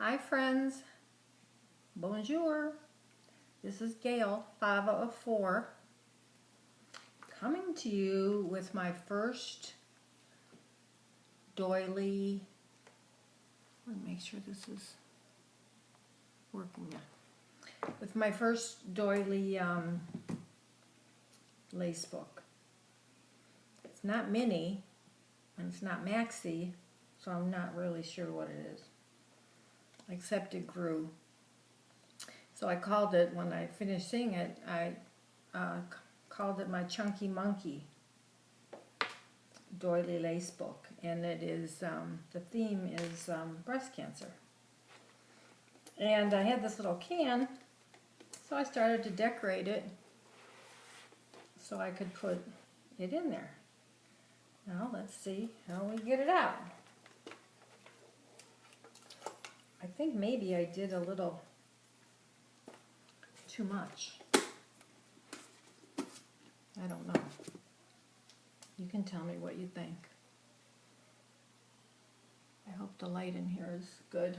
Hi friends, bonjour. This is Gail, Fava of 4, coming to you with my first doily. Let me make sure this is working now. With my first doily lace book. It's not mini and it's not maxi, so I'm not really sure what it is. Except it grew. So I called it, when I finished seeing it, I called it my Chunky Monkey doily lace book. And it is, the theme is breast cancer. And I had this little can, so I started to decorate it so I could put it in there. Now let's see how we get it out. I think maybe I did a little too much. I don't know. You can tell me what you think. I hope the light in here is good.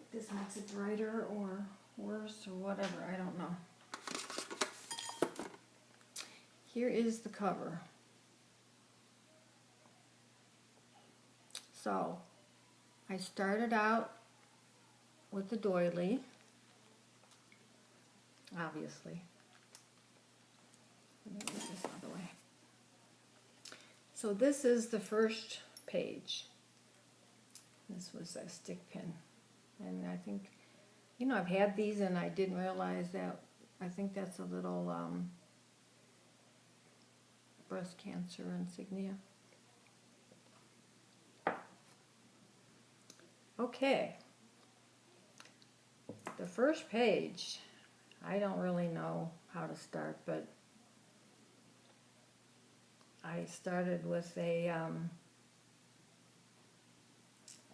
If this makes it brighter or worse or whatever, I don't know. Here is the cover. So, I started out with the doily, obviously. Let me move this out of the way. So this is the first page. This was a stick pin. And I think, you know, I've had these and I didn't realize that. I think that's a little breast cancer insignia. Okay, the first page, I don't really know how to start, but I started with a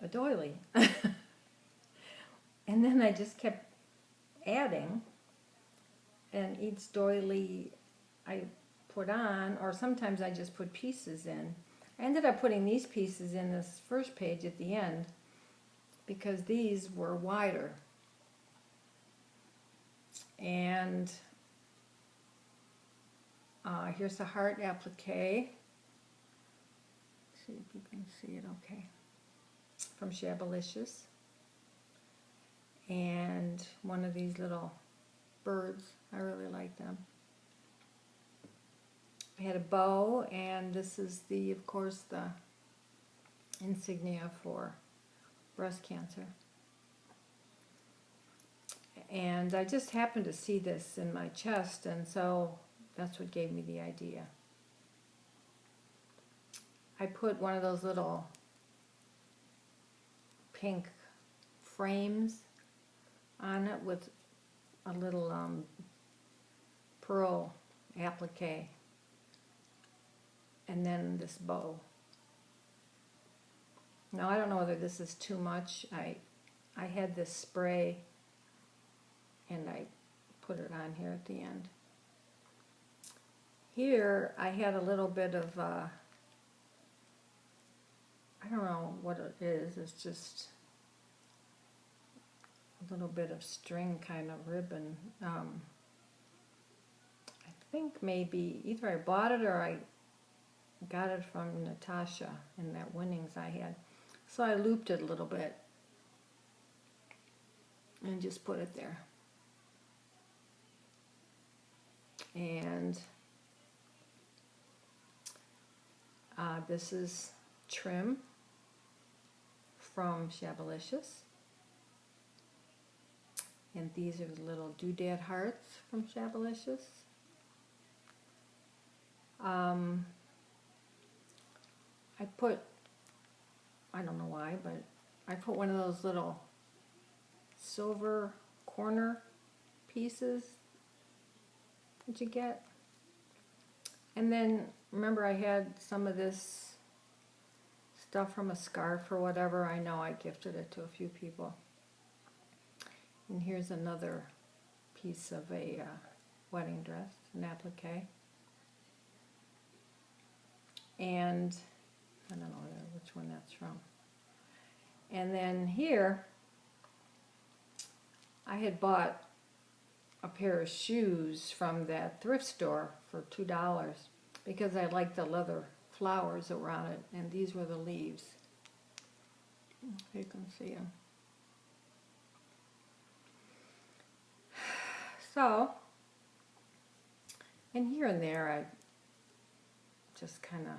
doily. And then I just kept adding, and each doily I put on, or sometimes I just put pieces in. I ended up putting these pieces in this first page at the end, because these were wider. And here's the heart applique. See if you can see it okay. From Shabbylicious. And one of these little birds. I really like them. I had a bow, and this is the, of course, the insignia for breast cancer. And I just happened to see this in my chest, and so that's what gave me the idea. I put one of those little pink frames on it with a little pearl applique, and then this bow. Now, I don't know whether this is too much. I had this spray, and I put it on here at the end. Here, I had a little bit of, I don't know what it is. It's just a little bit of string kind of ribbon. I think maybe either I bought it or I got it from Natasha in that winnings I had. So I looped it a little bit and just put it there. And this is trim from Shabbylicious. And these are the little doodad hearts from Shabbylicious. I put, I don't know why, but I put one of those little silver corner pieces that you get. And then, remember, I had some of this stuff from a scarf or whatever. I know I gifted it to a few people. And here's another piece of a wedding dress, an applique. And I don't know which one that's from. And then here, I had bought a pair of shoes from that thrift store for $2 because I liked the leather flowers that were on it, and these were the leaves. You can see them. So, and here and there I just kind of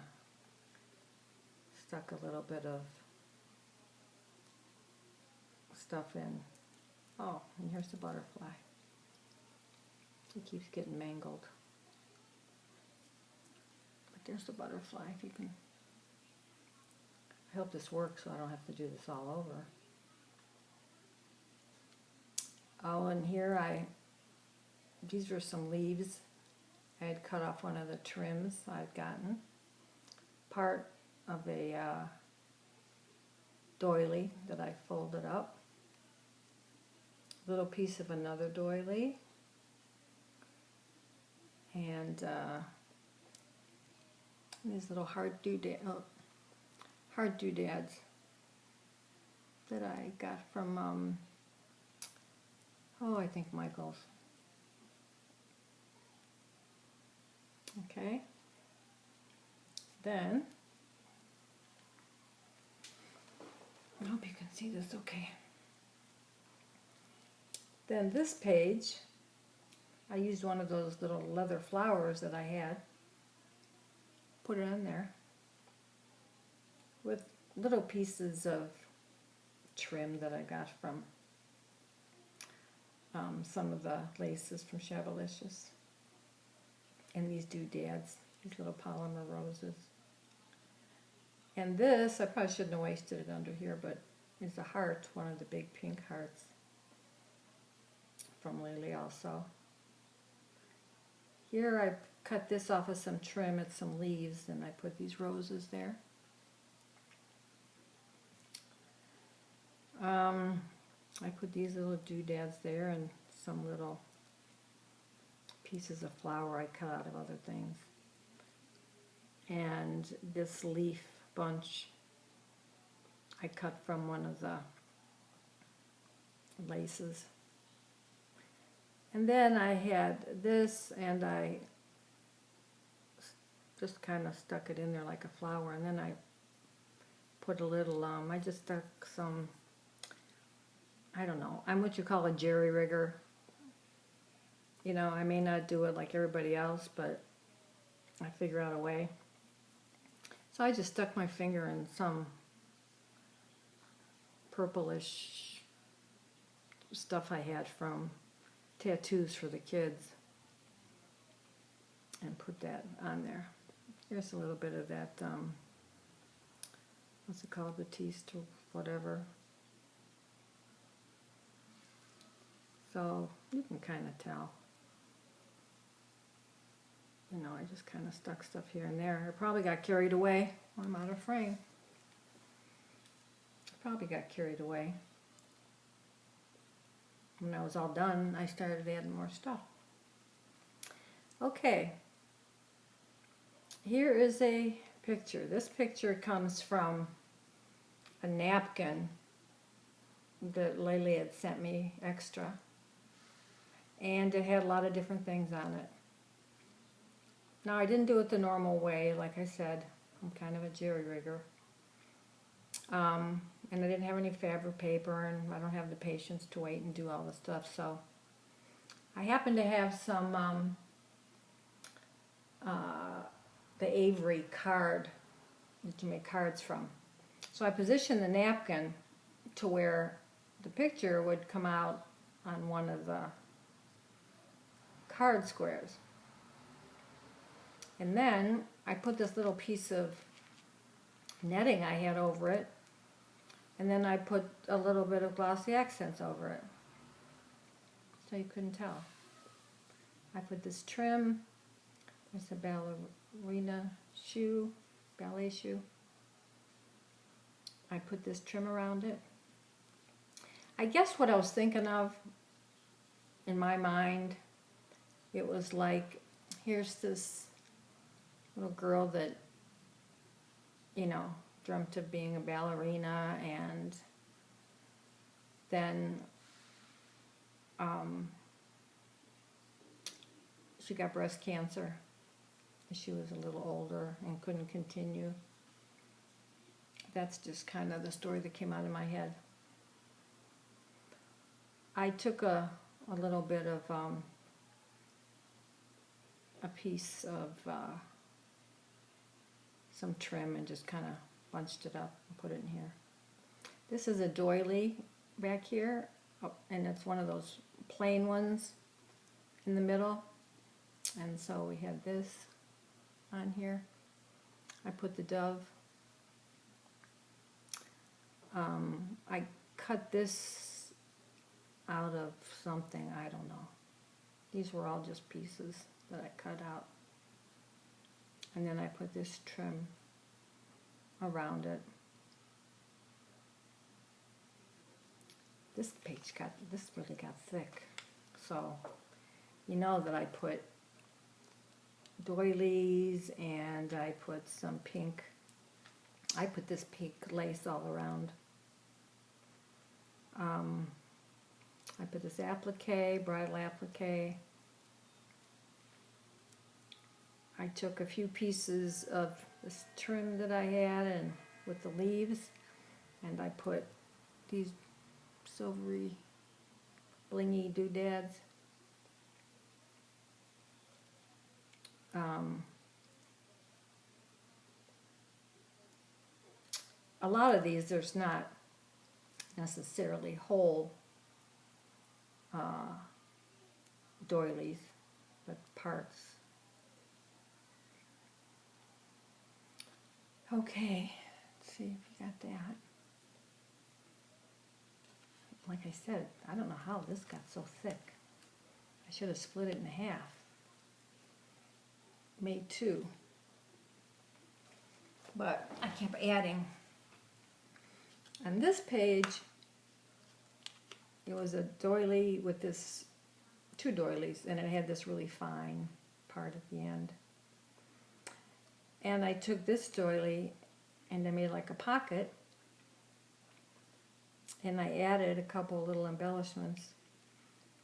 stuck a little bit of stuff in. Oh, and here's the butterfly. It keeps getting mangled. But there's the butterfly, if you can. I hope this works so I don't have to do this all over. Oh, and here these were some leaves. I had cut off one of the trims I'd gotten. Part of a doily that I folded up. Little piece of another doily. And these little heart doodads that I got from, I think Michael's. Okay. Then, I hope you can see this okay. Then this page, I used one of those little leather flowers that I had, put it on there with little pieces of trim that I got from some of the laces from Shabbylicious, and these doodads, these little polymer roses. And this, I probably shouldn't have wasted it under here, but it's a heart, one of the big pink hearts from Lele also. Here I cut this off of some trim at some leaves, and I put these roses there. I put these little doodads there and some little pieces of flower I cut out of other things. And this leaf bunch I cut from one of the laces. And then I had this, and I just kind of stuck it in there like a flower, and then I put a little, I just stuck some, I don't know, I'm what you call a jerry rigger. You know, I may not do it like everybody else, but I figure out a way. So I just stuck my finger in some purplish stuff I had from tattoos for the kids and put that on there. Here's a little bit of that, what's it called, Batiste or whatever. So you can kind of tell. You know, I just kind of stuck stuff here and there. I probably got carried away. I'm out of frame. I probably got carried away. When I was all done, I started adding more stuff. Okay. Here is a picture. This picture comes from a napkin that Lele had sent me extra. And it had a lot of different things on it. Now, I didn't do it the normal way. Like I said, I'm kind of a jerry rigger. And I didn't have any fabric paper, and I don't have the patience to wait and do all the stuff. So I happen to have some the Avery card that you make cards from. So I positioned the napkin to where the picture would come out on one of the card squares. And then I put this little piece of netting I had over it, and then I put a little bit of glossy accents over it, so you couldn't tell. I put this trim. There's a ballerina shoe, ballet shoe. I put this trim around it. I guess what I was thinking of in my mind, it was like, here's this little girl that, you know, dreamt of being a ballerina, and then she got breast cancer. She was a little older and couldn't continue. That's just kind of the story that came out of my head. I took a little bit of a piece of some trim and just kind of bunched it up and put it in here. This is a doily back here, and it's one of those plain ones in the middle. And so we have this on here. I put the dove. I cut this out of something, I don't know. These were all just pieces that I cut out. And then I put this trim around it. This really got thick. So, you know that I put doilies and I put some pink. I put this pink lace all around. I put this applique, bridal applique. I took a few pieces of this trim that I had and with the leaves, and I put these silvery, blingy doodads. A lot of these, there's not necessarily whole doilies, but parts. Okay, let's see if you got that. Like I said, I don't know how this got so thick. I should have split it in half. Made two. But I kept adding. On this page, it was a doily with this, two doilies, and it had this really fine part at the end. And I took this doily and I made like a pocket, and I added a couple little embellishments.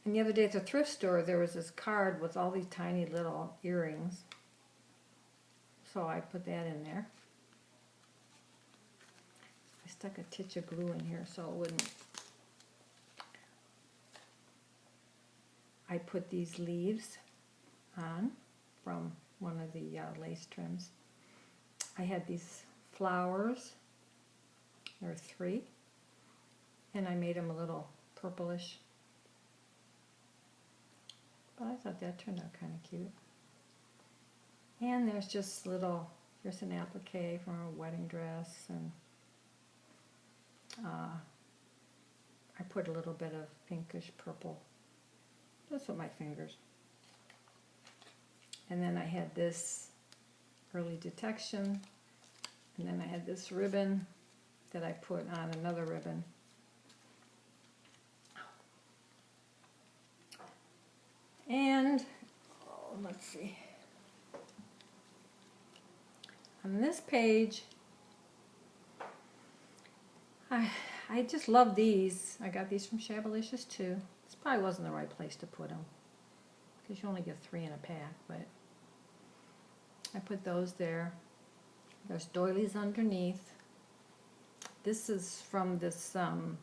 And the other day at the thrift store, there was this card with all these tiny little earrings. So I put that in there. I stuck a titch of glue in here so it wouldn't. I put these leaves on from one of the lace trims. I had these flowers. There were 3. And I made them a little purplish. But I thought that turned out kind of cute. And there's just little, here's an applique from a wedding dress, and I put a little bit of pinkish purple, just with my fingers. And then I had this early detection, and then I had this ribbon that I put on another ribbon. And, let's see. On this page, I just love these. I got these from Shabbylicious too. This probably wasn't the right place to put them, because you only get 3 in a pack, but I put those there. There's doilies underneath. This is from this, oh,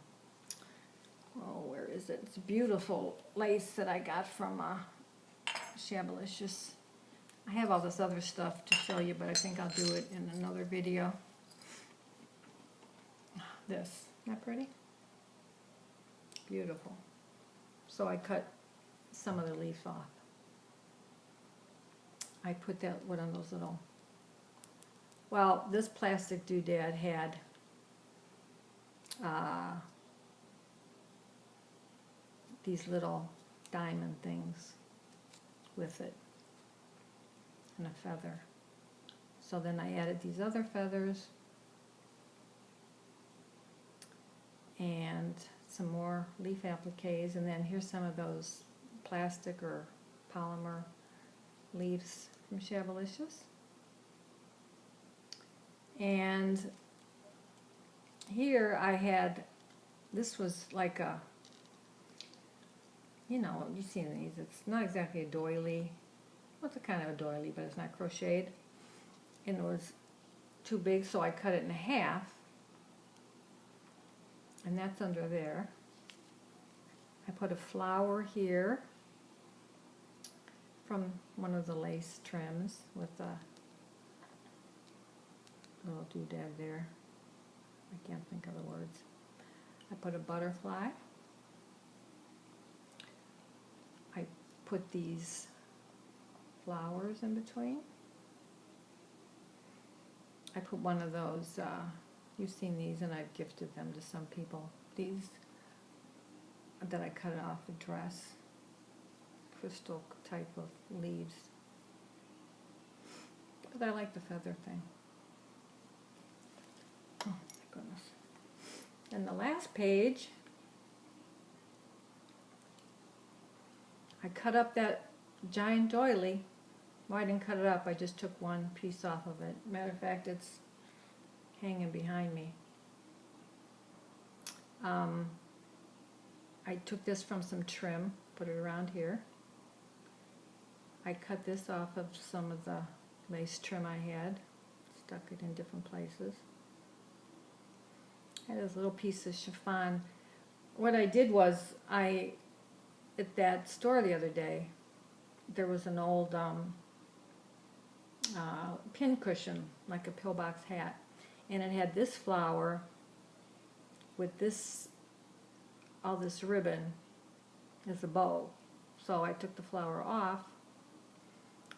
where is it? It's beautiful lace that I got from Shabbylicious. I have all this other stuff to show you, but I think I'll do it in another video. This, isn't that pretty? Beautiful. So I cut some of the leaf off. I put that one on those little, well, this plastic doodad had these little diamond things with it, and a feather. So then I added these other feathers and some more leaf appliques, and then here's some of those plastic or polymer leaves from Shabbylicious. And here I had this was like a, you know, you've seen these. It's not exactly a doily. Well, it's a kind of a doily, but it's not crocheted. And it was too big, so I cut it in half. And that's under there. I put a flower here from one of the lace trims with a little doodad there. I can't think of the words. I put a butterfly. I put these flowers in between. I put one of those, you've seen these and I've gifted them to some people. These that I cut off a dress, crystal type of leaves. But I like the feather thing. Oh my goodness. And the last page, I cut up that giant doily. Well, I didn't cut it up, I just took one piece off of it. Matter of fact, it's hanging behind me. I took this from some trim, put it around here. I cut this off of some of the lace trim I had, stuck it in different places. I had this little piece of chiffon. What I did was, at that store the other day, there was an old pin cushion, like a pillbox hat, and it had this flower with this, all this ribbon as a bow. So I took the flower off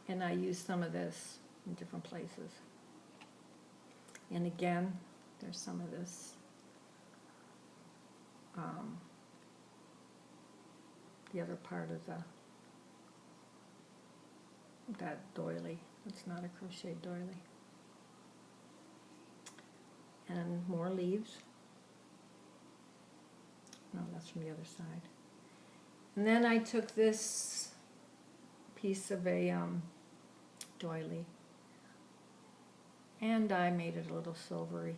and I used some of this in different places. And again, there's some of this the other part of that doily. It's not a crochet doily. And more leaves. No, that's from the other side. And then I took this piece of a doily and I made it a little silvery.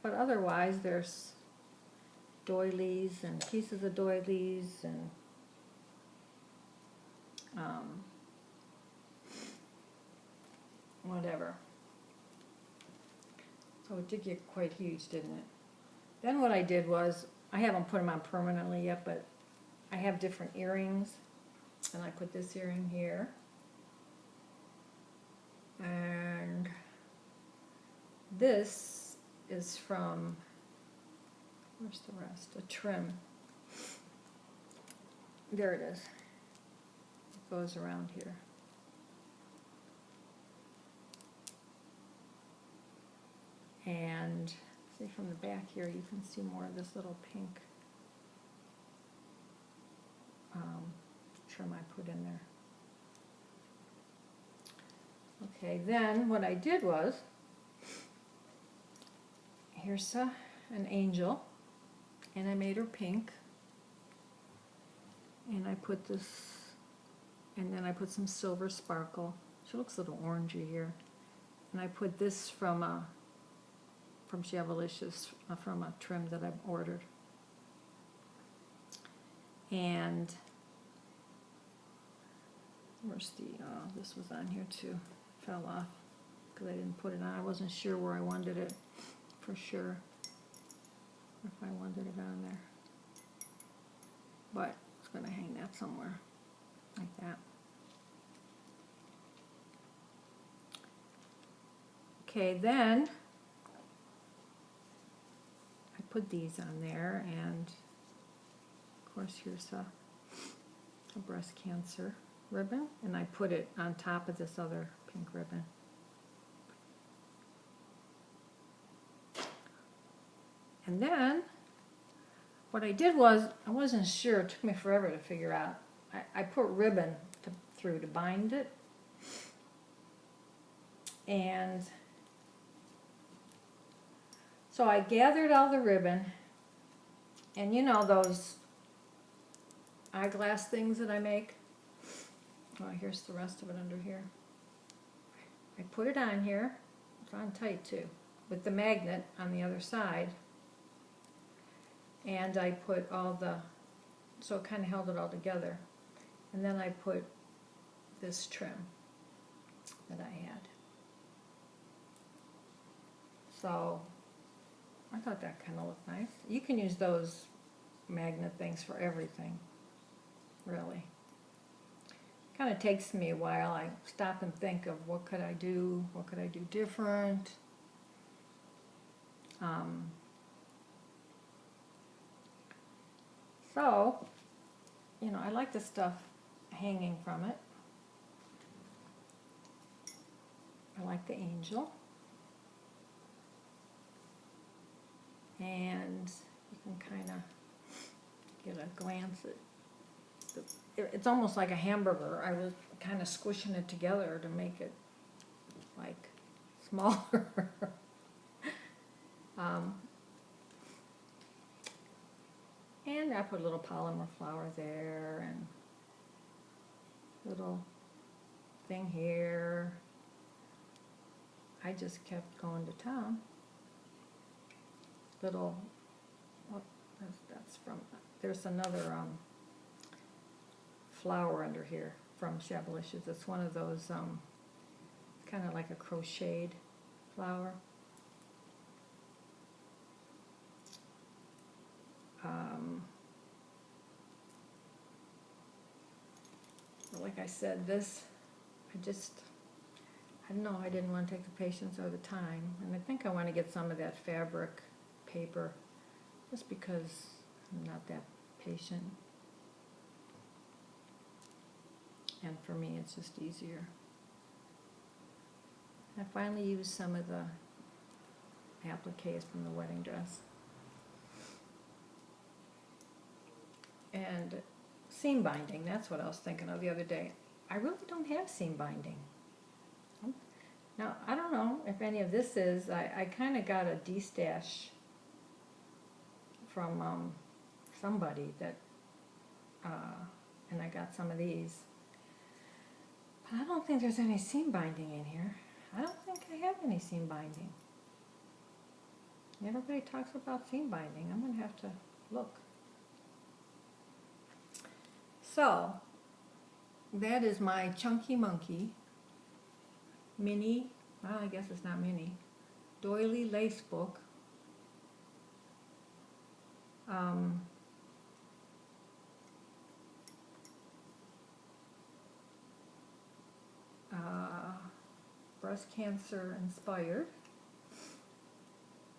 But otherwise there's doilies and pieces of doilies and whatever. So it did get quite huge, didn't it? Then what I did was, I haven't put them on permanently yet, but I have different earrings. And I put this earring here. And this is from, where's the rest? A trim. There it is. It goes around here. And see from the back here, you can see more of this little pink trim I put in there. Okay, then what I did was, here's an angel, and I made her pink, and I put this, and then I put some silver sparkle. She looks a little orangey here, and I put this from Shabbylicious, from a trim that I've ordered. And where's the, this was on here too, fell off because I didn't put it on. I wasn't sure where I wanted it for sure, if I wanted it on there. But it's going to hang that somewhere, like that. Okay, then I put these on there, and of course here's a breast cancer ribbon, and I put it on top of this other pink ribbon. And then what I did was, I wasn't sure, it took me forever to figure out. I put ribbon through to bind it, and so I gathered all the ribbon, and you know those eyeglass things that I make? Well, here's the rest of it under here. I put it on here, It's on tight too, with the magnet on the other side. And I put all the, so it kind of held it all together. And then I put this trim that I had. So I thought that kind of looked nice. You can use those magnet things for everything, really. Kind of takes me a while. I stop and think of what could I do different. So, you know, I like the stuff hanging from it. I like the angel. And you can kind of get a glance at it's almost like a hamburger. I was kind of squishing it together to make it like smaller. And I put a little polymer flower there and little thing here. I just kept going to town. Little, oh, that's from, there's another flower under here from Shabbylicious. It's one of those, kind of like a crocheted flower. Like I said, this, I don't know, I didn't want to take the patience or the time. And I think I want to get some of that fabric paper, just because I'm not that patient. And for me, it's just easier. I finally used some of the appliques from the wedding dress. And seam binding, that's what I was thinking of the other day. I really don't have seam binding. Now, I don't know if any of this is, I kind of got a D-stash from somebody that, and I got some of these. But I don't think there's any seam binding in here. I don't think I have any seam binding. Everybody talks about seam binding. I'm going to have to look. So, that is my Chunky Monkey mini, well, I guess it's not mini, Doily lace book. Breast cancer inspired.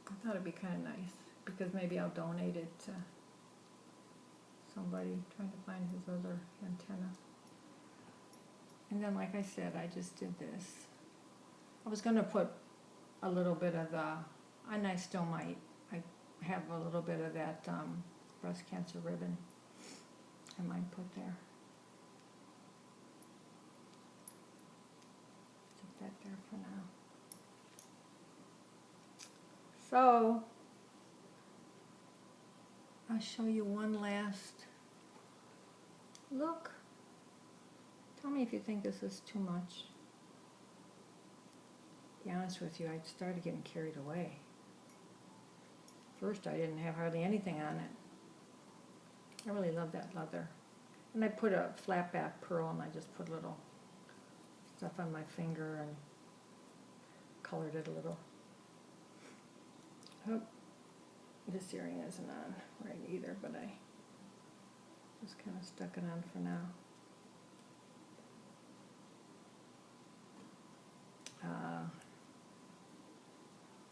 I thought it'd be kind of nice because maybe I'll donate it to somebody trying to find his other antenna. And then, like I said, I just did this. I was going to put a little bit of the, and I still might, I have a little bit of that breast cancer ribbon I might put there. Put that there for now. So, I'll show you one last look. Tell me if you think this is too much. To be honest with you, I started getting carried away. First, I didn't have hardly anything on it. I really love that leather. And I put a flat back pearl, and I just put little stuff on my finger and colored it a little. Oh, this earring isn't on right either, but I just kind of stuck it on for now.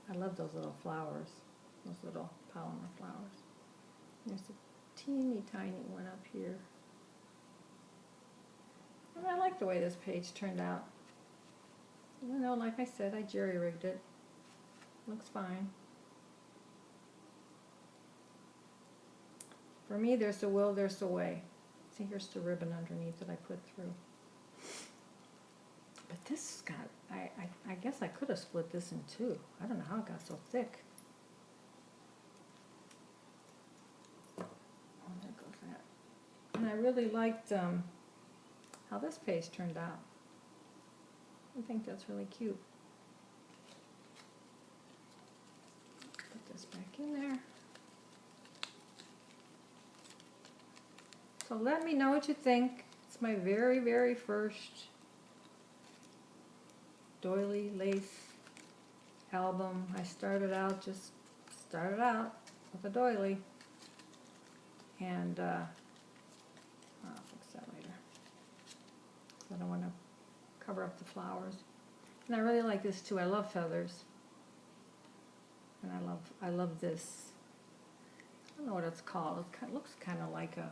I love those little flowers, those little polymer flowers. There's a teeny tiny one up here. And I like the way this page turned out. You know, like I said, I jerry-rigged it. Looks fine. For me, there's the will, there's the way. See, here's the ribbon underneath that I put through. But this got, I guess I could have split this in two. I don't know how it got so thick. Oh, there goes that. And I really liked how this page turned out. I think that's really cute. So let me know what you think. It's my very, very first doily lace album. I started out with a doily, and I'll fix that later. I don't want to cover up the flowers. And I really like this too. I love feathers, and I love this. I don't know what it's called. It looks kind of like a,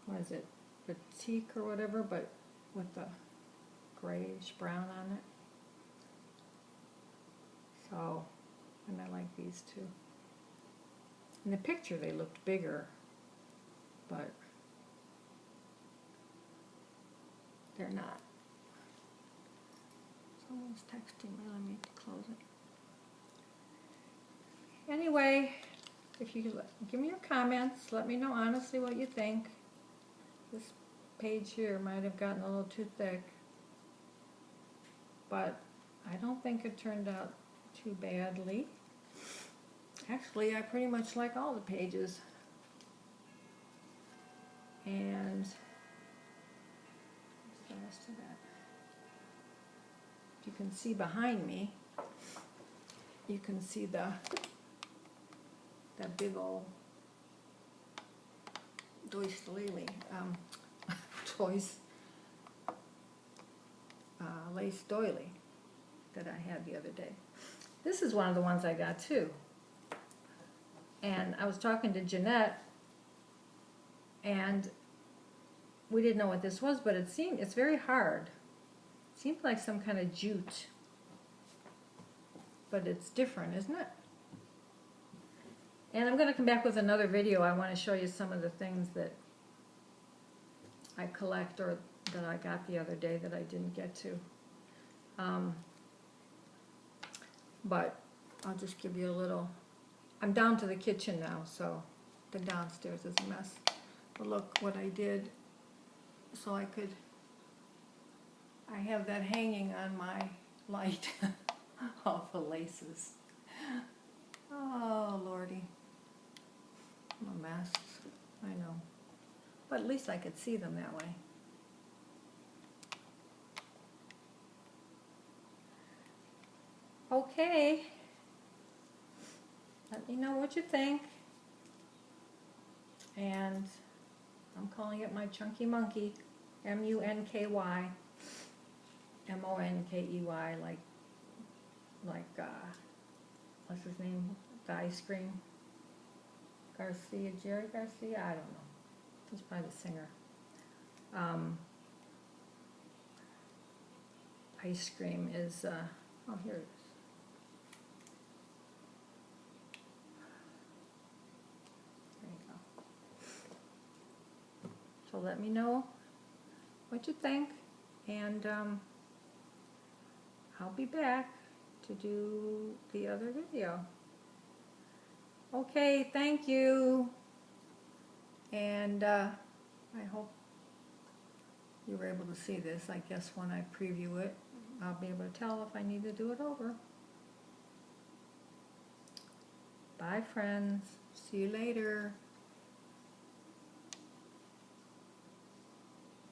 what is it, batik or whatever, but with the grayish brown on it. So, and I like these too. In the picture they looked bigger, but they're not. Someone's texting me. Let me close it. Anyway, if you could give me your comments, let me know honestly what you think. This page here might have gotten a little too thick, but I don't think it turned out too badly. Actually, I pretty much like all the pages. And what's the rest of that? You can see behind me, you can see that big old Doily, lace doily that I had the other day. This is one of the ones I got too. And I was talking to Jeanette, and we didn't know what this was, but it's very hard. It seems like some kind of jute, but it's different, isn't it? And I'm going to come back with another video. I want to show you some of the things that I collect or that I got the other day that I didn't get to. But I'll just give you a little. I'm down to the kitchen now, so the downstairs is a mess. But look what I did. So I have that hanging on my light. All the laces. Oh, Lordy. I'm a mess. I know. But at least I could see them that way. Okay. Let me know what you think. And I'm calling it my Chunky Monkey. M-U-N-K-Y. M-O-N-K-E-Y, like what's his name? The ice cream. Garcia, Jerry Garcia? I don't know. He's probably the singer. Ice cream is, oh, here it is. There you go. So let me know what you think, and I'll be back to do the other video. Okay, thank you, and I hope you were able to see this. I guess when I preview it, I'll be able to tell if I need to do it over. Bye, friends. See you later.